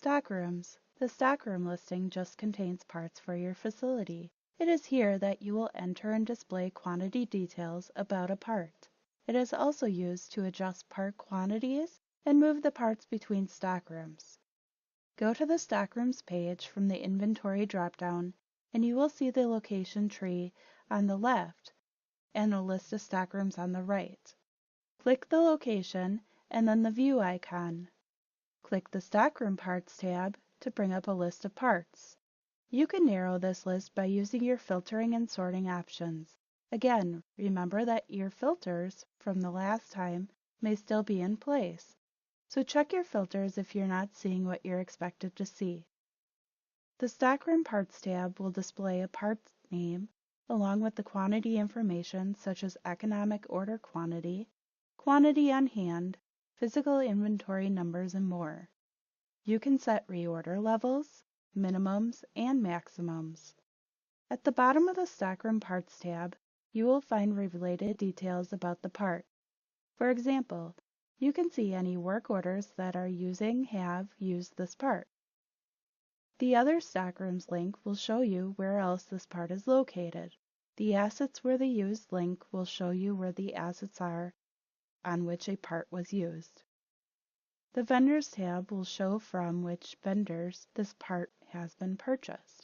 Stockrooms. The stockroom listing just contains parts for your facility. It is here that you will enter and display quantity details about a part. It is also used to adjust part quantities and move the parts between stockrooms. Go to the Stockrooms page from the Inventory dropdown, and you will see the location tree on the left and a list of stockrooms on the right. Click the location and then the View icon. Click the Stockroom Parts tab to bring up a list of parts. You can narrow this list by using your filtering and sorting options. Again, remember that your filters from the last time may still be in place, so check your filters if you're not seeing what you're expected to see. The Stockroom Parts tab will display a part's name along with the quantity information such as economic order quantity, quantity on hand, physical inventory numbers, and more. You can set reorder levels, minimums, and maximums. At the bottom of the Stockroom Parts tab, you will find related details about the part. For example, you can see any work orders that have used this part. The Other Stockrooms link will show you where else this part is located. The Assets Were the Used link will show you where the assets are on which a part was used. The Vendors tab will show from which vendors this part has been purchased.